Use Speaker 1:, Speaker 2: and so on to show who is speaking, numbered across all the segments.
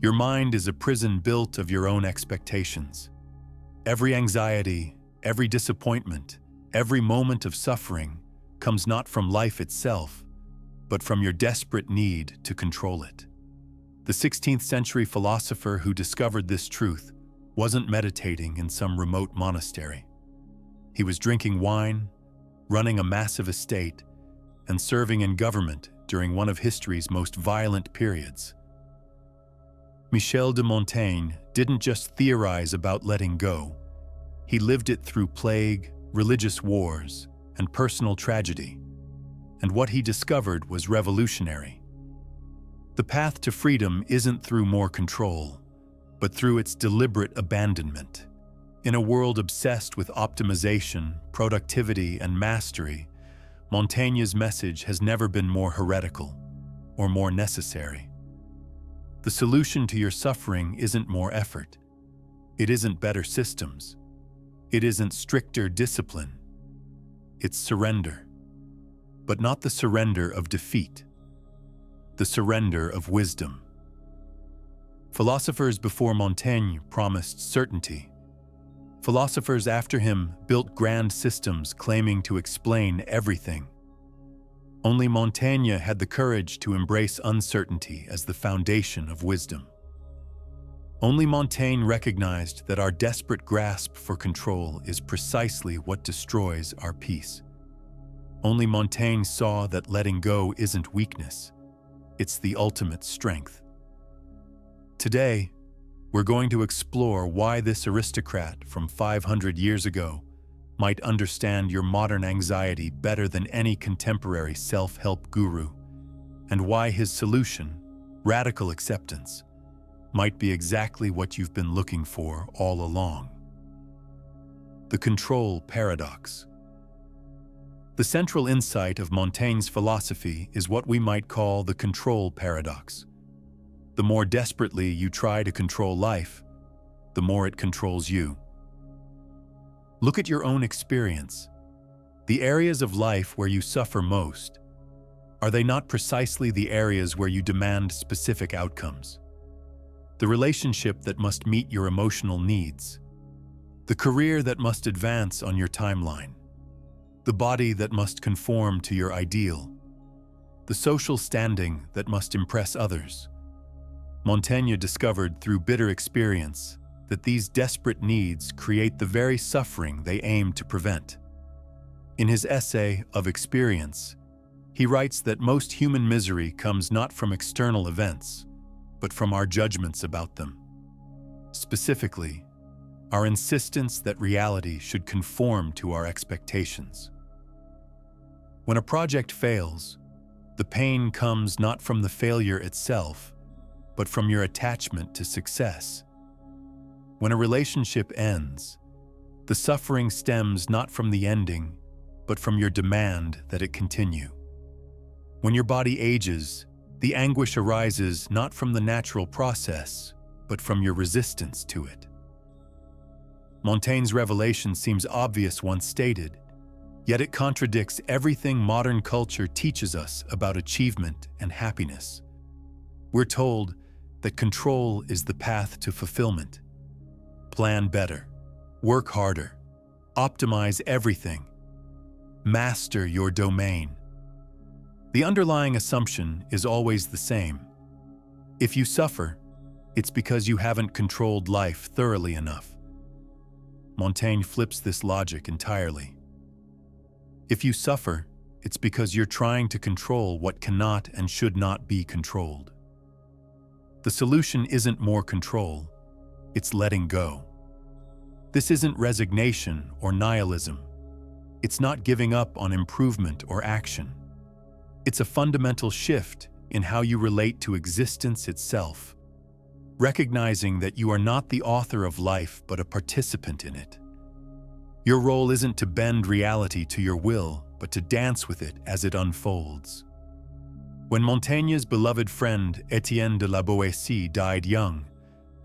Speaker 1: Your mind is a prison built of your own expectations. Every anxiety, every disappointment, every moment of suffering comes not from life itself, but from your desperate need to control it. The 16th century philosopher who discovered this truth wasn't meditating in some remote monastery. He was drinking wine, running a massive estate, and serving in government during one of history's most violent periods. Michel de Montaigne didn't just theorize about letting go. He lived it through plague, religious wars, and personal tragedy. And what he discovered was revolutionary. The path to freedom isn't through more control, but through its deliberate abandonment. In a world obsessed with optimization, productivity, and mastery, Montaigne's message has never been more heretical or more necessary. The solution to your suffering isn't more effort. It isn't better systems. It isn't stricter discipline. It's surrender. But not the surrender of defeat. The surrender of wisdom. Philosophers before Montaigne promised certainty. Philosophers after him built grand systems claiming to explain everything. Only Montaigne had the courage to embrace uncertainty as the foundation of wisdom. Only Montaigne recognized that our desperate grasp for control is precisely what destroys our peace. Only Montaigne saw that letting go isn't weakness, it's the ultimate strength. Today, we're going to explore why this aristocrat from 500 years ago might understand your modern anxiety better than any contemporary self-help guru, and why his solution, radical acceptance, might be exactly what you've been looking for all along. The control paradox. The central insight of Montaigne's philosophy is what we might call the control paradox. The more desperately you try to control life, the more it controls you. Look at your own experience. The areas of life where you suffer most, are they not precisely the areas where you demand specific outcomes? The relationship that must meet your emotional needs, the career that must advance on your timeline, the body that must conform to your ideal, the social standing that must impress others. Montaigne discovered through bitter experience that these desperate needs create the very suffering they aim to prevent. In his essay Of Experience, he writes that most human misery comes not from external events, but from our judgments about them. Specifically, our insistence that reality should conform to our expectations. When a project fails, the pain comes not from the failure itself, but from your attachment to success. When a relationship ends, the suffering stems not from the ending, but from your demand that it continue. When your body ages, the anguish arises not from the natural process, but from your resistance to it. Montaigne's revelation seems obvious once stated, yet it contradicts everything modern culture teaches us about achievement and happiness. We're told that control is the path to fulfillment. Plan better, work harder, optimize everything, master your domain. The underlying assumption is always the same. If you suffer, it's because you haven't controlled life thoroughly enough. Montaigne flips this logic entirely. If you suffer, it's because you're trying to control what cannot and should not be controlled. The solution isn't more control, it's letting go. This isn't resignation or nihilism. It's not giving up on improvement or action. It's a fundamental shift in how you relate to existence itself, recognizing that you are not the author of life but a participant in it. Your role isn't to bend reality to your will, but to dance with it as it unfolds. When Montaigne's beloved friend Étienne de la Boétie died young,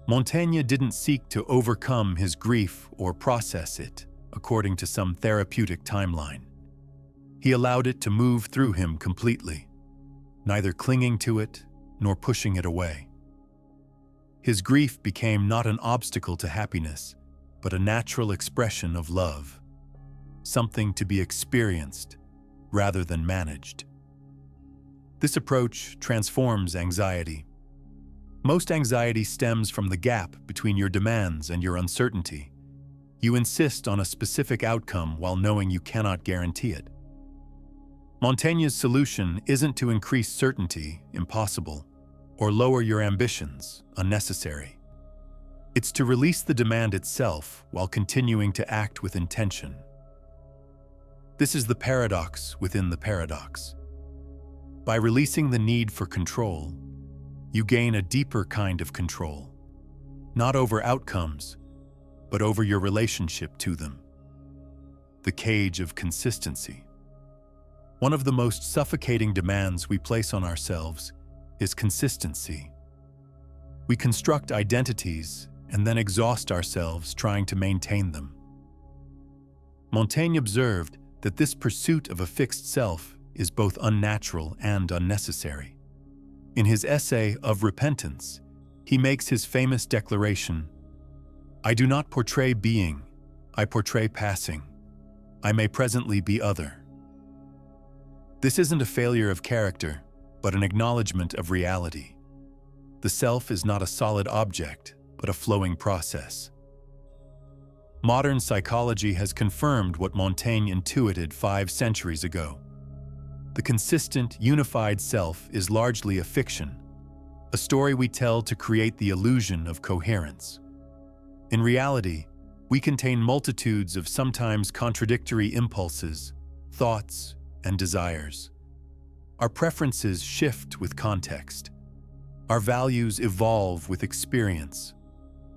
Speaker 1: Montaigne didn't seek to overcome his grief or process it, according to some therapeutic timeline. He allowed it to move through him completely, neither clinging to it nor pushing it away. His grief became not an obstacle to happiness, but a natural expression of love, something to be experienced rather than managed. This approach transforms anxiety. Most anxiety stems from the gap between your demands and your uncertainty. You insist on a specific outcome while knowing you cannot guarantee it. Montaigne's solution isn't to increase certainty, impossible, or lower your ambitions, unnecessary. It's to release the demand itself while continuing to act with intention. This is the paradox within the paradox. By releasing the need for control, you gain a deeper kind of control, not over outcomes, but over your relationship to them. The cage of consistency. One of the most suffocating demands we place on ourselves is consistency. We construct identities and then exhaust ourselves trying to maintain them. Montaigne observed that this pursuit of a fixed self is both unnatural and unnecessary. In his essay Of Repentance, he makes his famous declaration, "I do not portray being, I portray passing. I may presently be other." This isn't a failure of character, but an acknowledgement of reality. The self is not a solid object, but a flowing process. Modern psychology has confirmed what Montaigne intuited 5 centuries ago. The consistent, unified self is largely a fiction, a story we tell to create the illusion of coherence. In reality, we contain multitudes of sometimes contradictory impulses, thoughts, and desires. Our preferences shift with context. Our values evolve with experience.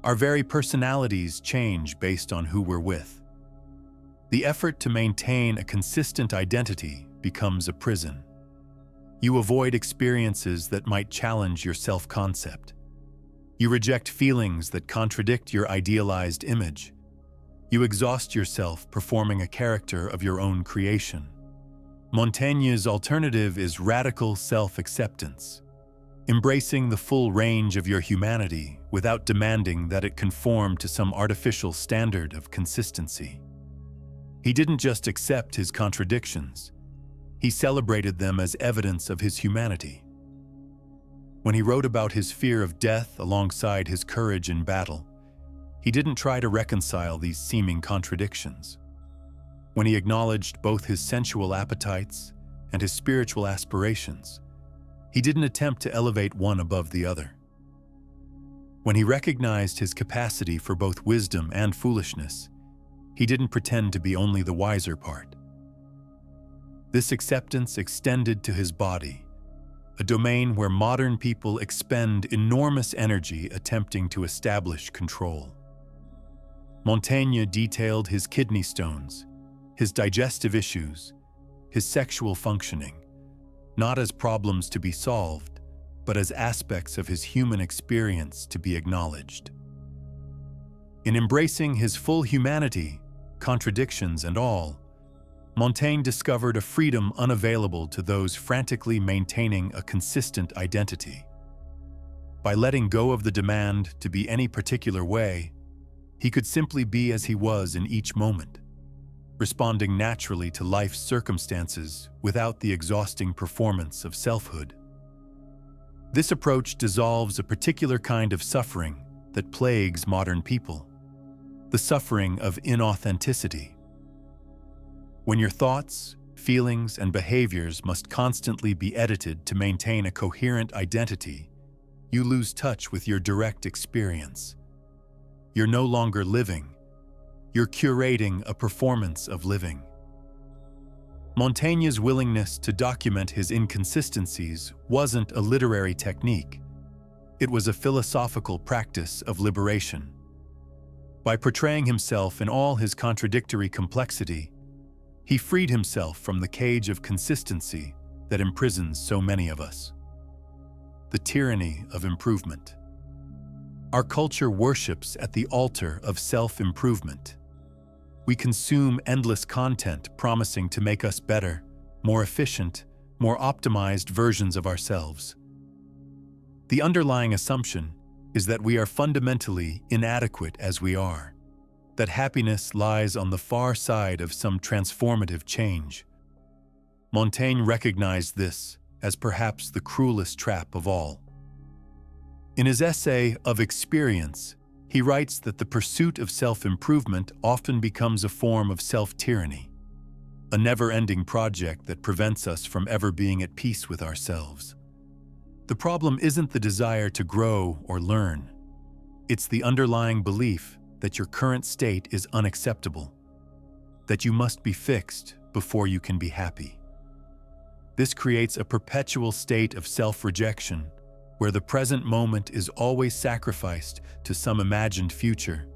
Speaker 1: Our very personalities change based on who we're with. The effort to maintain a consistent identity becomes a prison. You avoid experiences that might challenge your self-concept. You reject feelings that contradict your idealized image. You exhaust yourself performing a character of your own creation. Montaigne's alternative is radical self-acceptance, embracing the full range of your humanity without demanding that it conform to some artificial standard of consistency. He didn't just accept his contradictions, he celebrated them as evidence of his humanity. When he wrote about his fear of death alongside his courage in battle, he didn't try to reconcile these seeming contradictions. When he acknowledged both his sensual appetites and his spiritual aspirations, he didn't attempt to elevate one above the other. When he recognized his capacity for both wisdom and foolishness, he didn't pretend to be only the wiser part. This acceptance extended to his body, a domain where modern people expend enormous energy attempting to establish control. Montaigne detailed his kidney stones, his digestive issues, his sexual functioning, not as problems to be solved, but as aspects of his human experience to be acknowledged. In embracing his full humanity, contradictions and all, Montaigne discovered a freedom unavailable to those frantically maintaining a consistent identity. By letting go of the demand to be any particular way, he could simply be as he was in each moment, responding naturally to life's circumstances without the exhausting performance of selfhood. This approach dissolves a particular kind of suffering that plagues modern people, the suffering of inauthenticity. When your thoughts, feelings, and behaviors must constantly be edited to maintain a coherent identity, you lose touch with your direct experience. You're no longer living. You're curating a performance of living. Montaigne's willingness to document his inconsistencies wasn't a literary technique. It was a philosophical practice of liberation. By portraying himself in all his contradictory complexity, he freed himself from the cage of consistency that imprisons so many of us. The tyranny of improvement. Our culture worships at the altar of self-improvement. We consume endless content promising to make us better, more efficient, more optimized versions of ourselves. The underlying assumption is that we are fundamentally inadequate as we are, that happiness lies on the far side of some transformative change. Montaigne recognized this as perhaps the cruelest trap of all. In his essay Of Experience, he writes that the pursuit of self-improvement often becomes a form of self-tyranny, a never-ending project that prevents us from ever being at peace with ourselves. The problem isn't the desire to grow or learn. It's the underlying belief that your current state is unacceptable, that you must be fixed before you can be happy. This creates a perpetual state of self-rejection, where the present moment is always sacrificed to some imagined future,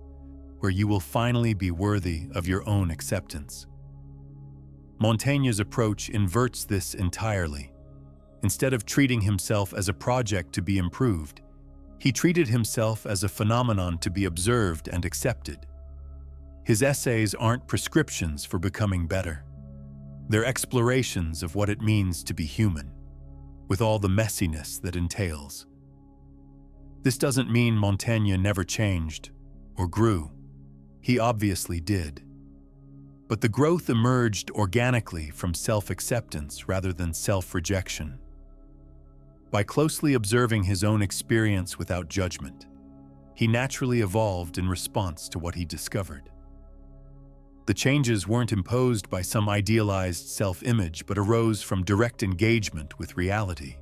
Speaker 1: where you will finally be worthy of your own acceptance. Montaigne's approach inverts this entirely. Instead of treating himself as a project to be improved, he treated himself as a phenomenon to be observed and accepted. His essays aren't prescriptions for becoming better. They're explorations of what it means to be human, with all the messiness that entails. This doesn't mean Montaigne never changed or grew. He obviously did. But the growth emerged organically from self-acceptance rather than self-rejection. By closely observing his own experience without judgment, he naturally evolved in response to what he discovered. The changes weren't imposed by some idealized self-image, but arose from direct engagement with reality.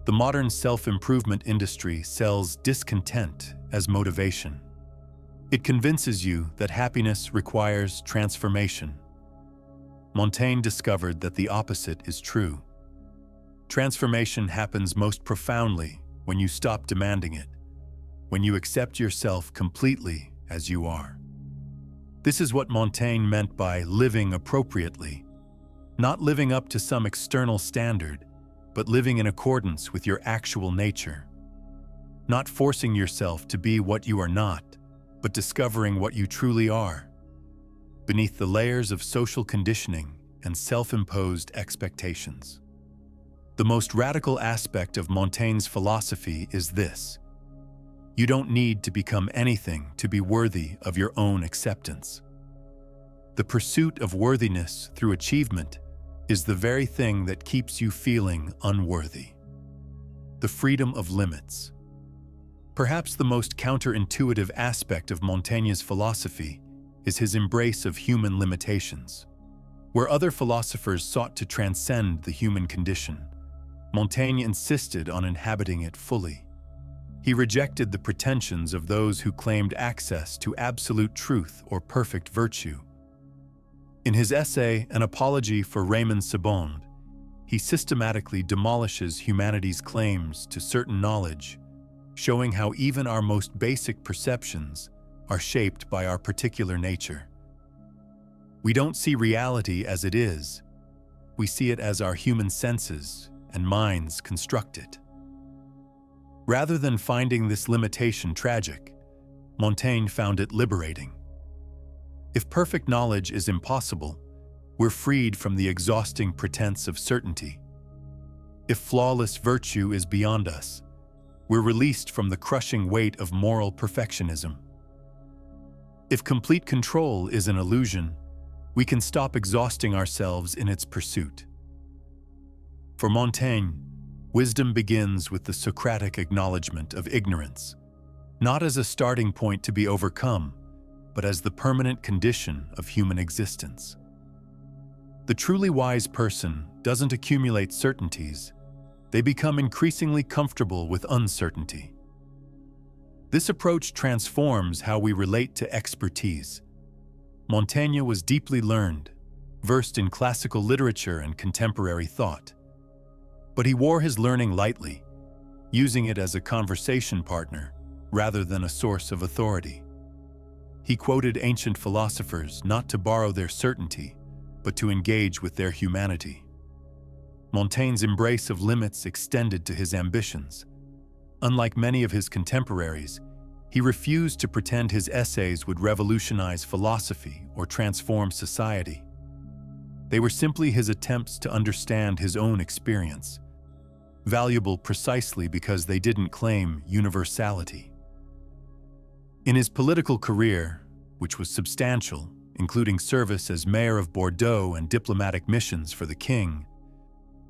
Speaker 1: The modern self-improvement industry sells discontent as motivation. It convinces you that happiness requires transformation. Montaigne discovered that the opposite is true. Transformation happens most profoundly when you stop demanding it, when you accept yourself completely as you are. This is what Montaigne meant by living appropriately, not living up to some external standard, but living in accordance with your actual nature. Not forcing yourself to be what you are not, but discovering what you truly are, beneath the layers of social conditioning and self-imposed expectations. The most radical aspect of Montaigne's philosophy is this: you don't need to become anything to be worthy of your own acceptance. The pursuit of worthiness through achievement is the very thing that keeps you feeling unworthy. The freedom of limits. Perhaps the most counterintuitive aspect of Montaigne's philosophy is his embrace of human limitations. Where other philosophers sought to transcend the human condition, Montaigne insisted on inhabiting it fully. He rejected the pretensions of those who claimed access to absolute truth or perfect virtue. In his essay, An Apology for Raymond Sebond, he systematically demolishes humanity's claims to certain knowledge, showing how even our most basic perceptions are shaped by our particular nature. We don't see reality as it is. We see it as our human senses and minds construct it. Rather than finding this limitation tragic, Montaigne found it liberating. If perfect knowledge is impossible, we're freed from the exhausting pretense of certainty. If flawless virtue is beyond us, we're released from the crushing weight of moral perfectionism. If complete control is an illusion, we can stop exhausting ourselves in its pursuit. For Montaigne, wisdom begins with the Socratic acknowledgement of ignorance, not as a starting point to be overcome, but as the permanent condition of human existence. The truly wise person doesn't accumulate certainties, they become increasingly comfortable with uncertainty. This approach transforms how we relate to expertise. Montaigne was deeply learned, versed in classical literature and contemporary thought. But he wore his learning lightly, using it as a conversation partner rather than a source of authority. He quoted ancient philosophers not to borrow their certainty, but to engage with their humanity. Montaigne's embrace of limits extended to his ambitions. Unlike many of his contemporaries, he refused to pretend his essays would revolutionize philosophy or transform society. They were simply his attempts to understand his own experience. valuable precisely because they didn't claim universality. In his political career, which was substantial, including service as mayor of Bordeaux and diplomatic missions for the king,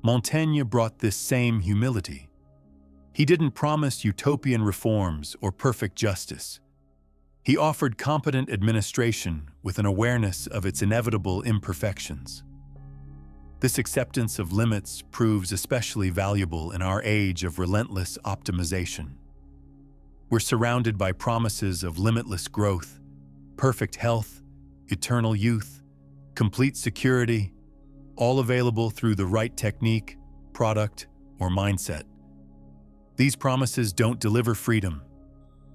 Speaker 1: Montaigne brought this same humility. He didn't promise utopian reforms or perfect justice. He offered competent administration with an awareness of its inevitable imperfections. This acceptance of limits proves especially valuable in our age of relentless optimization. We're surrounded by promises of limitless growth, perfect health, eternal youth, complete security, all available through the right technique, product, or mindset. These promises don't deliver freedom.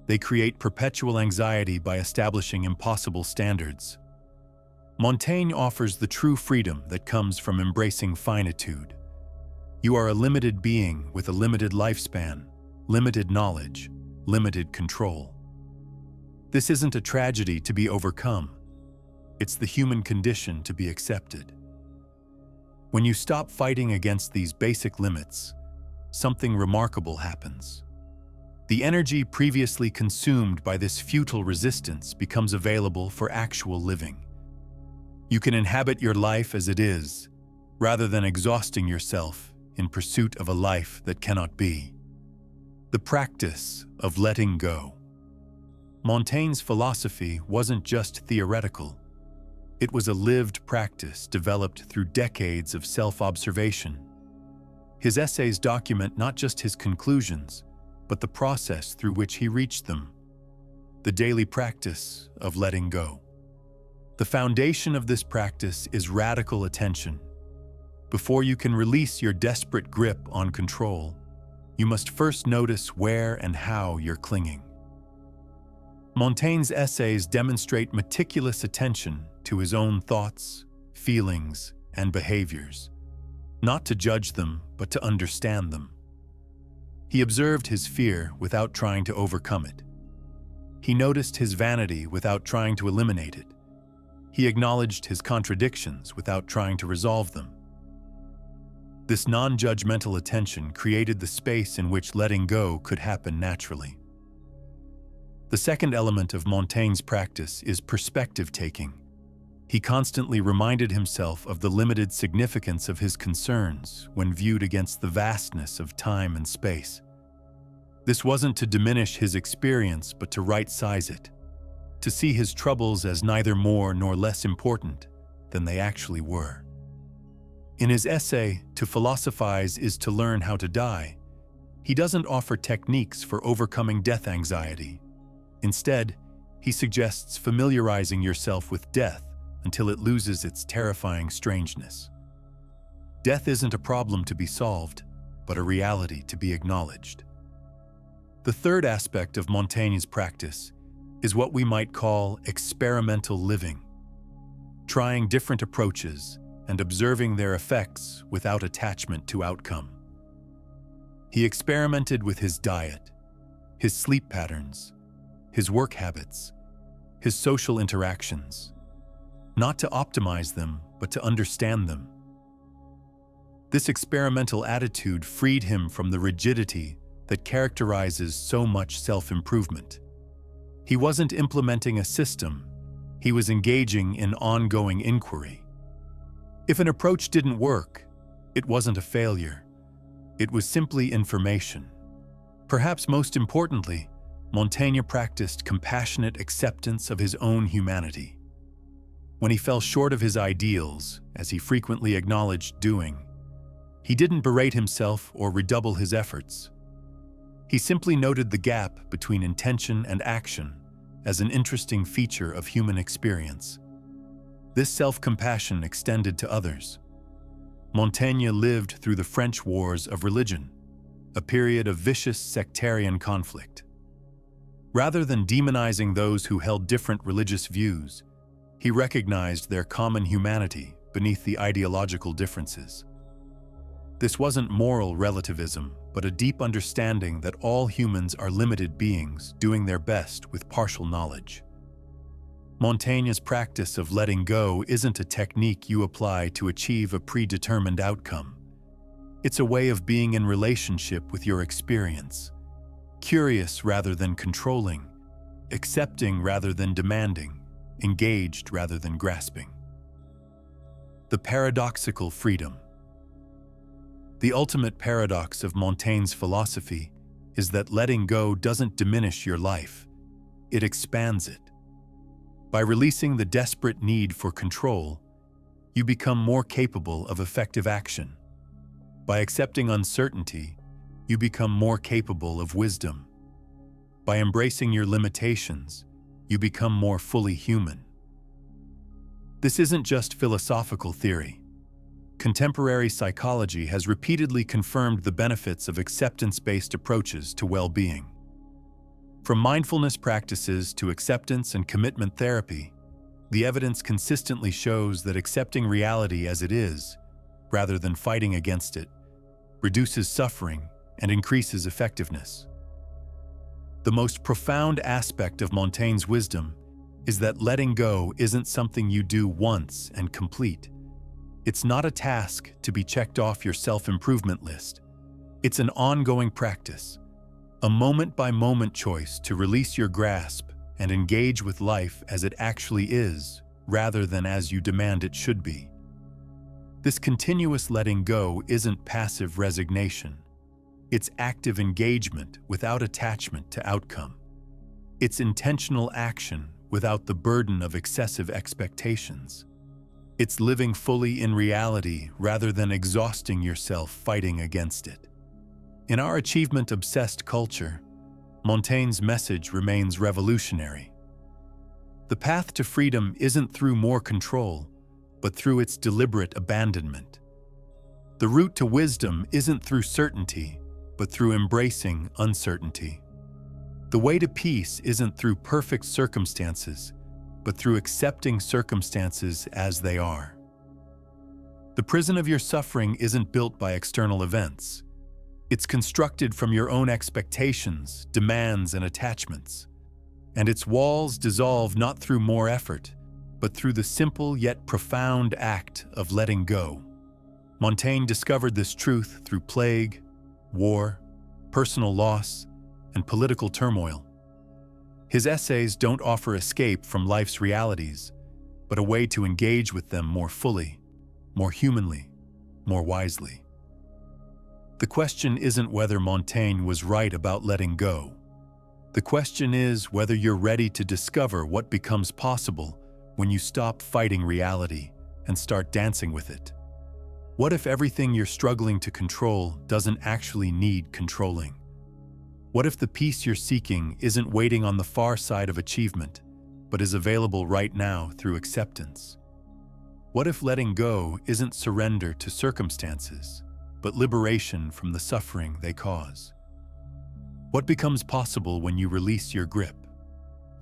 Speaker 1: They create perpetual anxiety by establishing impossible standards. Montaigne offers the true freedom that comes from embracing finitude. You are a limited being with a limited lifespan, limited knowledge, limited control. This isn't a tragedy to be overcome. It's the human condition to be accepted. When you stop fighting against these basic limits, something remarkable happens. The energy previously consumed by this futile resistance becomes available for actual living. You can inhabit your life as it is, rather than exhausting yourself in pursuit of a life that cannot be. The practice of letting go. Montaigne's philosophy wasn't just theoretical. It was a lived practice developed through decades of self-observation. His essays document not just his conclusions, but the process through which he reached them. The daily practice of letting go. The foundation of this practice is radical attention. Before you can release your desperate grip on control, you must first notice where and how you're clinging. Montaigne's essays demonstrate meticulous attention to his own thoughts, feelings, and behaviors, not to judge them, but to understand them. He observed his fear without trying to overcome it. He noticed his vanity without trying to eliminate it. He acknowledged his contradictions without trying to resolve them. This non-judgmental attention created the space in which letting go could happen naturally. The second element of Montaigne's practice is perspective-taking. He constantly reminded himself of the limited significance of his concerns when viewed against the vastness of time and space. This wasn't to diminish his experience, but to right-size it, to see his troubles as neither more nor less important than they actually were. In his essay, "To Philosophize is to Learn How to Die," he doesn't offer techniques for overcoming death anxiety. Instead, he suggests familiarizing yourself with death until it loses its terrifying strangeness. Death isn't a problem to be solved, but a reality to be acknowledged. The third aspect of Montaigne's practice is what we might call experimental living, trying different approaches and observing their effects without attachment to outcome. He experimented with his diet, his sleep patterns, his work habits, his social interactions, not to optimize them, but to understand them. This experimental attitude freed him from the rigidity that characterizes so much self-improvement. He wasn't implementing a system, he was engaging in ongoing inquiry. If an approach didn't work, it wasn't a failure. It was simply information. Perhaps most importantly, Montaigne practiced compassionate acceptance of his own humanity. When he fell short of his ideals, as he frequently acknowledged doing, he didn't berate himself or redouble his efforts. He simply noted the gap between intention and action as an interesting feature of human experience. This self-compassion extended to others. Montaigne lived through the French Wars of Religion, a period of vicious sectarian conflict. Rather than demonizing those who held different religious views, he recognized their common humanity beneath the ideological differences. This wasn't moral relativism, but a deep understanding that all humans are limited beings doing their best with partial knowledge. Montaigne's practice of letting go isn't a technique you apply to achieve a predetermined outcome. It's a way of being in relationship with your experience, curious rather than controlling, accepting rather than demanding, engaged rather than grasping. The paradoxical freedom. The ultimate paradox of Montaigne's philosophy is that letting go doesn't diminish your life, it expands it. By releasing the desperate need for control, you become more capable of effective action. By accepting uncertainty, you become more capable of wisdom. By embracing your limitations, you become more fully human. This isn't just philosophical theory. Contemporary psychology has repeatedly confirmed the benefits of acceptance-based approaches to well-being. From mindfulness practices to acceptance and commitment therapy, the evidence consistently shows that accepting reality as it is, rather than fighting against it, reduces suffering and increases effectiveness. The most profound aspect of Montaigne's wisdom is that letting go isn't something you do once and complete. It's not a task to be checked off your self-improvement list. It's an ongoing practice, a moment-by-moment choice to release your grasp and engage with life as it actually is, rather than as you demand it should be. This continuous letting go isn't passive resignation. It's active engagement without attachment to outcome. It's intentional action without the burden of excessive expectations. It's living fully in reality rather than exhausting yourself fighting against it. In our achievement-obsessed culture, Montaigne's message remains revolutionary. The path to freedom isn't through more control, but through its deliberate abandonment. The route to wisdom isn't through certainty, but through embracing uncertainty. The way to peace isn't through perfect circumstances, but through accepting circumstances as they are. The prison of your suffering isn't built by external events. It's constructed from your own expectations, demands, and attachments. And its walls dissolve not through more effort, but through the simple yet profound act of letting go. Montaigne discovered this truth through plague, war, personal loss, and political turmoil. His essays don't offer escape from life's realities, but a way to engage with them more fully, more humanly, more wisely. The question isn't whether Montaigne was right about letting go. The question is whether you're ready to discover what becomes possible when you stop fighting reality and start dancing with it. What if everything you're struggling to control doesn't actually need controlling? What if the peace you're seeking isn't waiting on the far side of achievement, but is available right now through acceptance? What if letting go isn't surrender to circumstances, but liberation from the suffering they cause? What becomes possible when you release your grip?